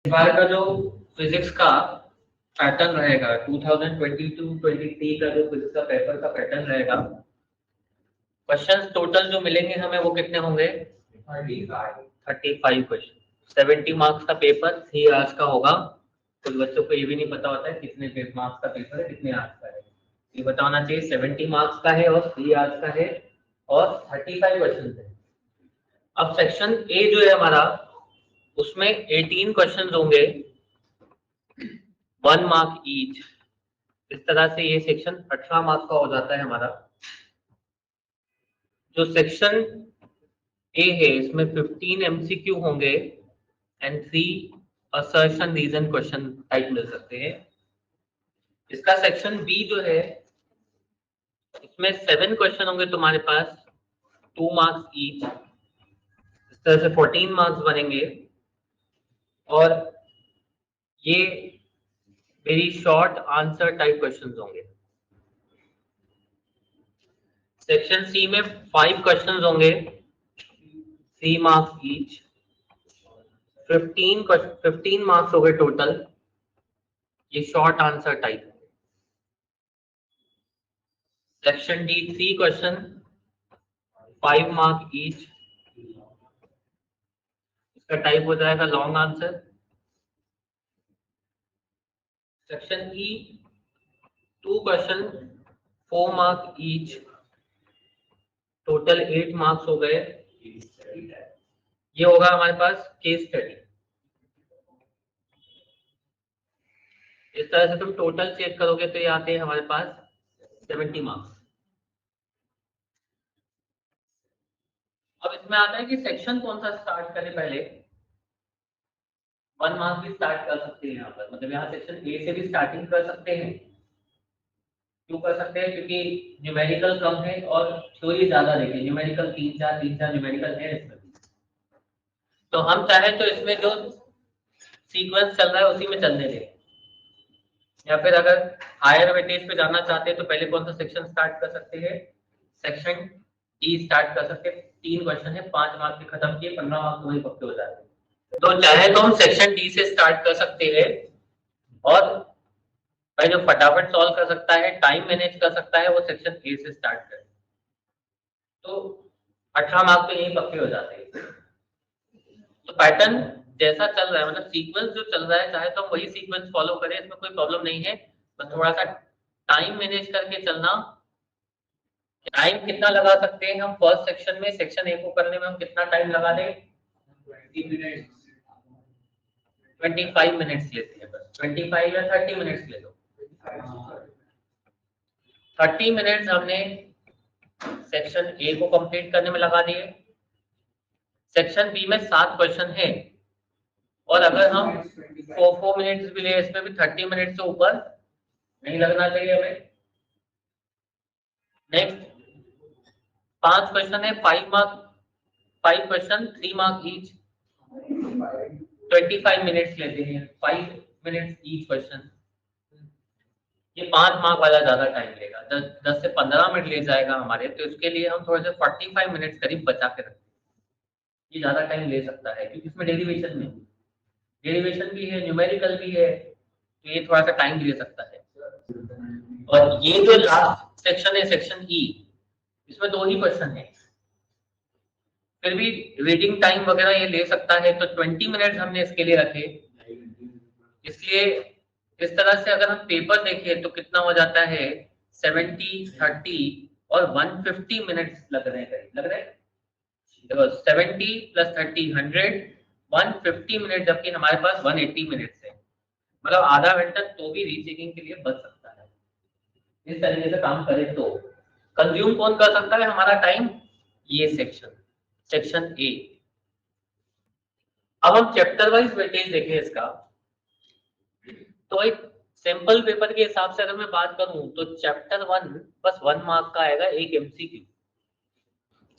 बार का जो फिजिक्स का पैटर्न रहेगा 2022-23 का जो फिजिक्स का पेपर का पैटर्न रहेगा, क्वेश्चंस टोटल जो मिलेंगे हमें वो कितने होंगे? 35 क्वेश्चन, 70 मार्क्स का पेपर 3 आवर्स का होगा। कुछ बच्चों को ये भी नहीं पता होता है कितने मार्क्स का पेपर है, कितने आवर्स का है। ये पता होना चाहिए 70 मार्क्स का है और 3 आवर्स का है और 35 क्वेश्चन है। अब सेक्शन ए जो है हमारा, उसमें 18 क्वेश्चन होंगे, 1 मार्क ईच। इस तरह से ये सेक्शन 18 मार्क्स का हो जाता है हमारा। जो सेक्शन ए है इसमें 15 एमसीक्यू होंगे and 3 assertion reason question type मिल सकते हैं। इसका सेक्शन बी जो है, इसमें 7 क्वेश्चन होंगे तुम्हारे पास, 2 मार्क्स ईच। इस तरह से 14 मार्क्स बनेंगे और ये very short answer type questions होंगे। सेक्शन सी में 5 क्वेश्चंस होंगे, 3 मार्क्स ईच। 15 मार्क्स हो गए टोटल, ये शॉर्ट आंसर टाइप है। Section D 3 question, 5 mark each. इसका टाइप हो जाएगा long answer. Section E 2 question, 4 mark each, total 8 marks हो गए। ये होगा हमारे पास केस स्टडी। इस तरह से तुम टोटल चेक करोगे तो ये आते हैं हमारे पास 70 मार्क्स। अब इसमें आता है कि सेक्शन कौन सा स्टार्ट करें पहले। 1 मार्क्स भी स्टार्ट कर सकते हैं यहाँ पर, मतलब यहाँ सेक्शन ए से भी स्टार्टिंग कर सकते हैं। क्यों कर सकते हैं? क्योंकि न्यूमेरिकल कम है और थ्योरी ज्यादा देखें। न्यूमेरिकल 3-4 न्यूमेरिकल है इसमें भी। तो हम चाहे तो इसमें जो सीक्वेंस चल रहा है उसी में चलने दें, या फिर अगर हायर वेटेज पे जाना चाहते हैं तो पहले कौन सा सेक्शन स्टार्ट कर सकते हैं? सेक्शन डी स्टार्ट कर सकते हैं। 3 क्वेश्चन है, 5 मार्क्स के खत्म किए, 15 मार्क्स वही पक्के हो जाते हैं। तो चाहे तो हम सेक्शन डी से स्टार्ट कर सकते हैं और भाई जो फटाफट सॉल्व कर सकता है, टाइम मैनेज कर सकता है, वो सेक्शन ए से स्टार्ट करे। तो 18 मार्क्स तो यही पक्के हो जाते हैं। तो पैटर्न जैसा चल रहा है, मतलब सीक्वेंस जो चल रहा है, चाहे तो हम वही सीक्वेंस फॉलो करें, इसमें कोई प्रॉब्लम नहीं है। बस थोड़ा सा टाइम मैनेज करके चलना। टाइम कितना लगा सकते हैं हम फर्स्ट सेक्शन में? सेक्शन ए को करने में हम कितना टाइम लगा दें? 25 मिनट्स लेते हैं बस। 25 या 30 मिनट्स ले लो। 30 मिनट्स हमने सेक्शन ए को कंप्लीट करने में लगा दिए। सेक्शन बी में 7 क्वेश्चन है और अगर हम 4 मिनट्स भी ले, इसमें भी 30 मिनट से ऊपर नहीं लगना चाहिए हमें। नेक्स्ट 5 क्वेश्चन है, 5 क्वेश्चन, 3 मार्क ईच। 25 मिनट्स लेते हैं, 5 मिनट्स ईच क्वेश्चन। ये 5 मार्क वाला ज्यादा टाइम लेगा, 10 से 15 मिनट ले जाएगा हमारे। तो इसके लिए हम थोड़े से 45 मिनट्स करीब बचा के रखते हैं। ये ज्यादा टाइम ले सकता है क्योंकि इसमें डेरिवेशन भी है, न्यूमेरिकल भी है, तो ये थोड़ा सा टाइम ले सकता है। और ये जो लास्ट सेक्शन है, सेक्शन ई, इसमें 2 ही क्वेश्चन है, फिर भी रीडिंग टाइम वगैरह ये ले सकता है। तो 20 मिनट्स हमने इसके लिए रखे। इसलिए इस तरह से अगर हम पेपर देखें तो कितना हो जाता है, 70, 30 और 150 मिनट्स लग रहे हैं। देखो 70 + 30 100, 150 मिनट, जबकि हमारे पास 180 मिनट्स है। मतलब आधा घंटा तो भी रीचेकिंग के लिए बच सकता है। इस तरीके से काम करें तो कंज्यूम कौन कर सकता है हमारा टाइम? ये सेक्शन ए। अब हम चैप्टर वाइज वेटेज देखें इसका। तो एक सिंपल पेपर के हिसाब से अगर मैं बात करूं तो चैप्टर 1 बस 1 मार्क का आएगा, एक एमसीक्यू।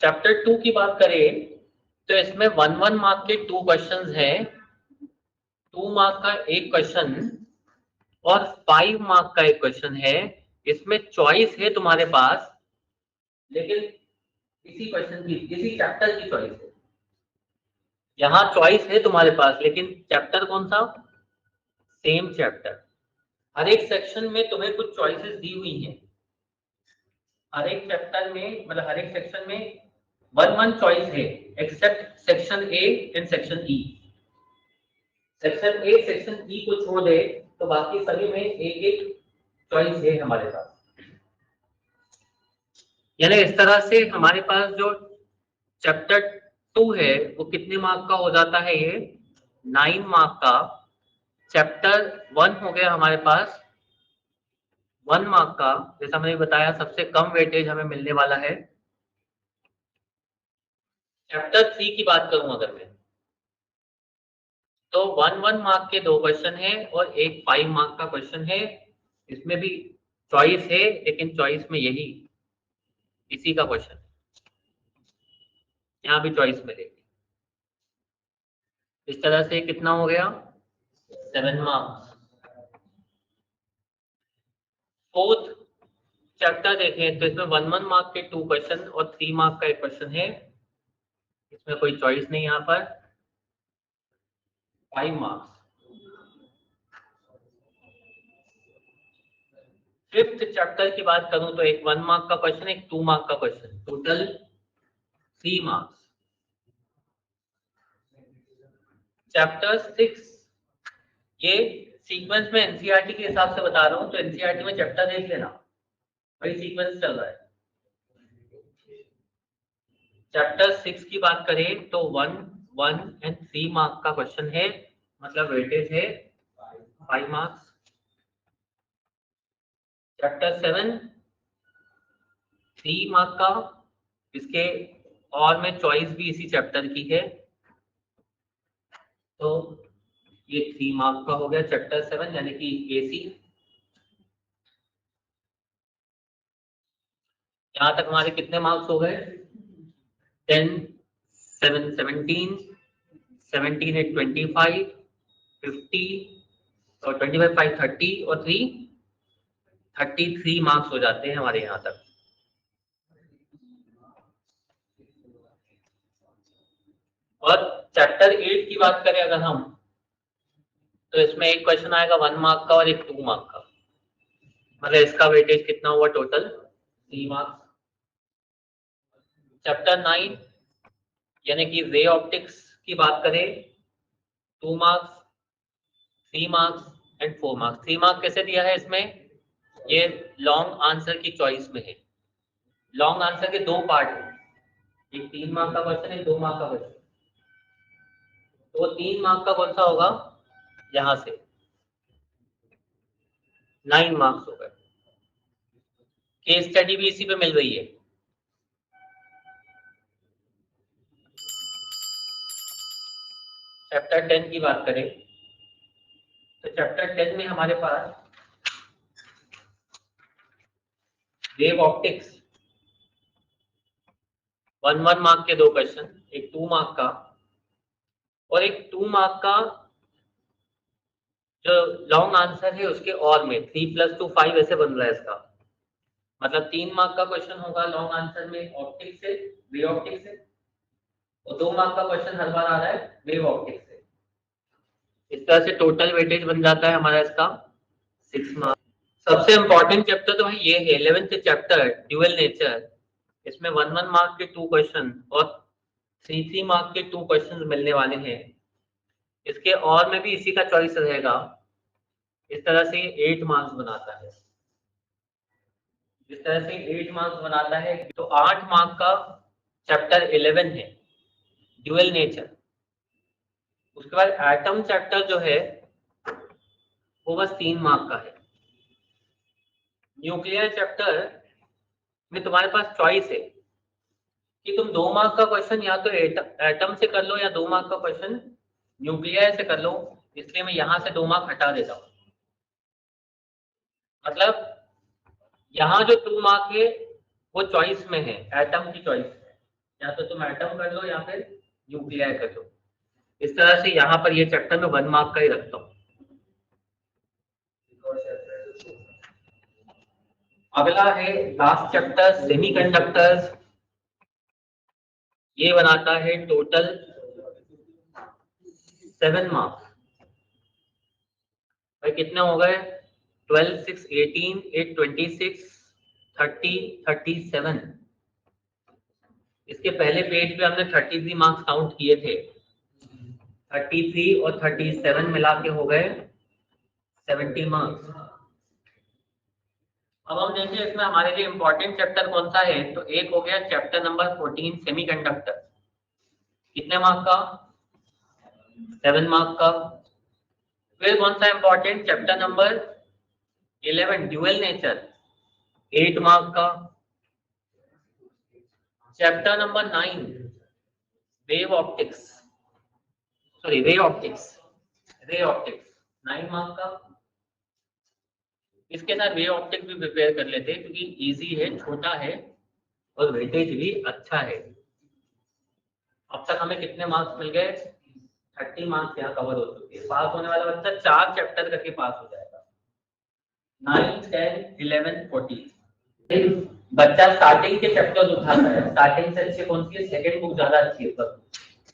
चैप्टर 2 की बात करें तो इसमें 1 मार्क के 2 क्वेश्चंस हैं, 2 मार्क का एक क्वेश्चन और 5 मार्क का एक क्वेश्चन है। इसमें चॉइस है तुम्हारे पास, लेकिन इसी क्वेश्चन की, इसी चैप्टर की चॉइस है। यहाँ चॉइस है तुम्हारे पास, लेकिन चैप्टर कौन सा? Same chapter. हर एक सेक्शन में तुम्हें कुछ चॉइसेस दी हुई हैं। हर एक चैप्टर में, मतलब हर एक सेक्शन में वन वन चॉइस है, except section A and section E. Section A section E को छोड़ दे तो बाकी सभी में एक एक चॉइस है हमारे पास। यानी इस तरह से हमारे पास जो चैप्टर 2 है वो कितने मार्क का हो जाता है? ये 9 मार्क का। चैप्टर 1 हो गया हमारे पास 1 मार्क का। जैसा मैंने बताया सबसे कम वेटेज हमें मिलने वाला है। चैप्टर 3 की बात करूं अगर मैं, तो 1 मार्क के 2 क्वेश्चन है और एक 5 मार्क का क्वेश्चन है। इसमें भी चॉइस है, लेकिन चॉइस में यही इसी का क्वेश्चन है, यहाँ भी चॉइस मिलेगी। इस तरह से कितना हो गया? 7 मार्क्स। फोर्थ चैप्टर देखें तो इसमें 1 मार्क के 2 क्वेश्चन और 3 मार्क का एक क्वेश्चन है। इसमें कोई चॉइस नहीं, यहाँ पर 5 मार्क्स। फिफ्थ चैप्टर की बात करूं तो एक 1 मार्क का क्वेश्चन, एक 2 मार्क का क्वेश्चन, टोटल 3 मार्क्स। चैप्टर 6 ये सीक्वेंस में एनसीईआरटी के हिसाब से बता रहा हूं, तो एनसीईआरटी में चैप्टर देख लेना, वही सीक्वेंस चल रहा है। चैप्टर 6 की बात करें तो 1, 1 एंड 3 मार्क का क्वेश्चन है, मतलब वेटेज है 5 मार्क्स। चैप्टर 7 3 मार्क का, इसके और में चॉइस भी इसी चैप्टर की है, तो ये 3 मार्क का हो गया चैप्टर 7 यानी कि एसी। यहाँ तक हमारे कितने मार्क्स हो गए? 10, 7, 17, 17 8 25, 50 और 25 5 30 और 3 33 मार्क्स हो जाते हैं हमारे यहाँ तक। और चैप्टर 8 की बात करें अगर हम, तो इसमें एक क्वेश्चन आएगा 1 मार्क का और एक 2 मार्क का, मतलब इसका वेटेज कितना हुआ? Total 3 marks. चैप्टर 9 यानी कि रे ऑप्टिक्स की बात करें, 2 marks, 3 marks and 4 marks. 3 marks कैसे दिया है इसमें? ये लॉन्ग आंसर की चॉइस में है। लॉन्ग आंसर के 2 पार्ट है, एक 3 मार्क का क्वेश्चन, एक 2 मार्क का क्वेश्चन। तो 3 मार्क का कौन सा होगा? यहां से 9 मार्क्स हो गए। केस स्टडी भी इसी पे मिल रही है। चैप्टर 10 की बात करें तो चैप्टर 10 में हमारे पास वेव ऑप्टिक्स 1 मार्क के 2 क्वेश्चन, एक 2 मार्क का और एक 2 मार्क का जो लॉन्ग आंसर है उसके और में 3 + 2 5 ऐसे बन रहा है इसका, मतलब 3 मार्क का क्वेश्चन होगा लॉन्ग आंसर में ऑप्टिक्स से, वे ऑप्टिक्स से, और 2 मार्क का क्वेश्चन हर बार आ रहा है वेव ऑप्टिक्स से। इस तरह से टोटल वेटेज बन जाता है हमारा इसका 6 मार्क। सबसे इंपॉर्टेंट चैप्टर तो भाई ये है 11th चैप्टर ड्यूअल नेचर। इसमें 1 मार्क के 2 क्वेश्चन और 3 मार्क के 2 क्वेश्चन मिलने वाले हैं। इसके और में भी इसी का चॉइस रहेगा। इस तरह से 8 मार्क्स बनाता है। इस तरह से 8 मार्क्स बनाता है, तो 8 मार्क का चैप्टर 11 है ड्यूअल नेचर। उसके बाद एटम चैप्टर जो है वो बस 3 मार्क का है। न्यूक्लियर चैप्टर में तुम्हारे पास चॉइस है कि तुम 2 मार्क का क्वेश्चन या तो एटम से कर लो या 2 मार्क का क्वेश्चन न्यूक्लियर से कर लो, इसलिए मैं यहां से 2 मार्क हटा देता हूं। मतलब यहाँ जो 2 मार्क है वो चॉइस में है, एटम की चॉइस है, या तो तुम एटम कर लो या फिर न्यूक्लियर कर लो। इस तरह से यहाँ पर ये चैप्टर में 1 मार्क का ही रखता हूँ। अगला है लास्ट चैप्टर सेमीकंडक्टर्स। ये बनाता है टोटल 7 मार्क्स। भाई कितने हो गए? 12, 6, 18, 8, 26, 30, 37। इसके पहले पेज पे हमने 33 मार्क्स काउंट किए थे। 33 और 37 मिला के हो गए 70 मार्क्स। अब हम देखें इसमें हमारे लिए इंपॉर्टेंट चैप्टर कौन सा है, तो एक हो गया चैप्टर नंबर 14 सेमीकंडक्टर। कितने मार्क का? 7 मार्क का। फिर कौन सा important chapter number 11 dual nature, 8 mark का। Chapter number 9 wave optics, sorry ray optics, ray optics 9 mark का। इसके साथ वे ऑप्टिक्स भी प्रिपेयर कर लेते हैं क्योंकि इजी है, छोटा है और वेटेज भी अच्छा है। अब तक हमें कितने मार्क्स मिल गए? 30 मार्क्स यहाँ कवर हो चुके हैं। पास होने वाला बच्चा 4 चैप्टर करके पास हो जाएगा। 9, 10, 11, 14। बच्चा स्टार्टिंग के चैप्टर उठाता है, स्टार्टिंग से अच्छी कौन सी है? सेकंड बुक ज्यादा अच्छी है। पर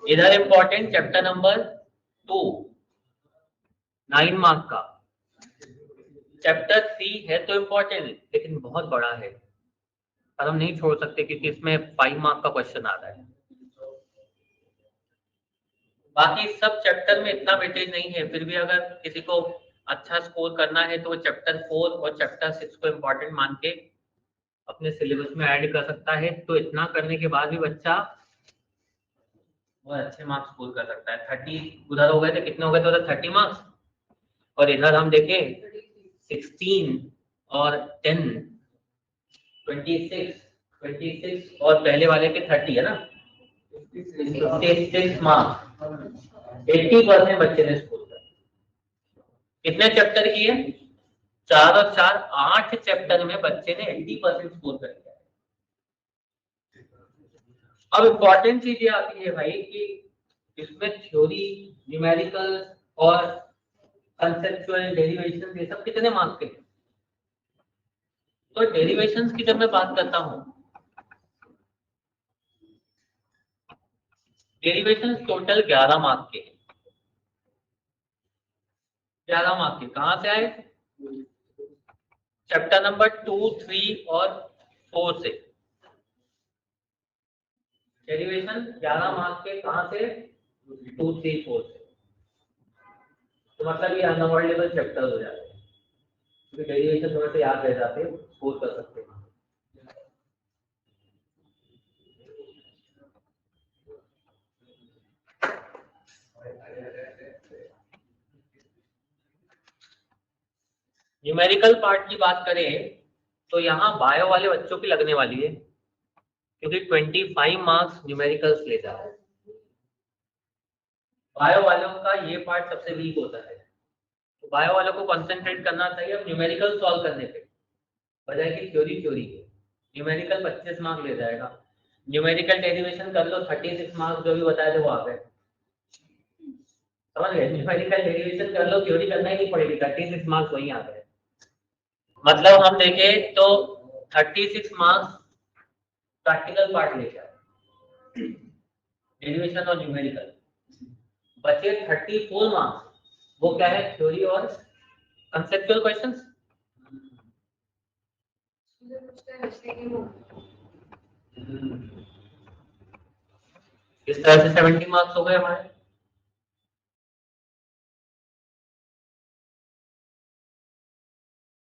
इधर इंपॉर्टेंट चैप्टर नंबर 2 9 मार्क का। चैप्टर 3 है तो इम्पोर्टेंट लेकिन बहुत बड़ा है, पर हम नहीं छोड़ सकते क्योंकि इसमें 5 मार्क का क्वेश्चन आ रहा है। बाकी सब चैप्टर में इतना वेटेज नहीं है, फिर भी अगर किसी को अच्छा स्कोर करना है तो वो चैप्टर 4 और चैप्टर 6 को इम्पोर्टेंट मान के अपने सिलेबस में ऐड कर सकता है। तो इतना करने के बाद भी बच्चा बहुत अच्छे मार्क्स स्कोर कर सकता है। 30 उधर हो गए थे, कितने हो गए थे उधर? 30 मार्क्स। और इधर हम देखें 16 और 10, 26 और पहले वाले के 30 है ना, 56 मार्क्स। 80% बच्चे ने स्कोर किया। कितने चैप्टर किए? 4 और 4 8 चैप्टर में बच्चे ने 80% स्कोर कर लिया। अब इम्पोर्टेंट चीज ये आती है भाई कि इसमें थ्योरी, न्यूमेरिकल और कंसेप्चुअल डेरिवेशन ये सब कितने मार्क्स के? तो डेरिवेशंस की जब मैं बात करता हूं, डेरिवेशंस टोटल 11 मार्क्स के। 11 मार्क्स के कहां से आए? चैप्टर नंबर 2, 3 और 4 से। डेरिवेशन 11 मार्क्स के कहां से? 2, 3, 4 से। तो मतलब ये अनअवॉइडेबल चैप्टर हो जाते हैं क्योंकि डेरिवेशन थोड़े से याद रह जाते हैं, स्कोर कर सकते हैं। न्यूमेरिकल पार्ट की बात करें तो यहाँ बायो वाले बच्चों की लगने वाली है क्योंकि 25 मार्क्स न्यूमेरिकल्स ले जा रहे हैं। बायो वालों का ये पार्ट सबसे वीक होता है, तो बायो वालों को कंसंट्रेट करना चाहिए अब न्यूमेरिकल सॉल्व करने पे, बजाय कि थ्योरी है। न्यूमेरिकल 25 मार्क्स ले जाएगा। न्यूमेरिकल डेरिवेशन कर लो, 36 मार्क्स जो भी बताए थे वो आ गए। समझ गए? न्यूमेरिकल डेरिवेशन कर लो, थ्योरी करना ही नहीं पड़ेगी, 36 मार्क्स वहीं आ गए। मतलब हम देखें तो 36 मार्क्स प्रैक्टिकल पार्ट लेके आए, डेरिवेशन और न्यूमेरिकल। बचे 34 मार्क्स, वो क्या है? थ्योरी और कंसेप्चुअल क्वेश्चंस। इस तरह से 70 मार्क्स हो गए हमारे।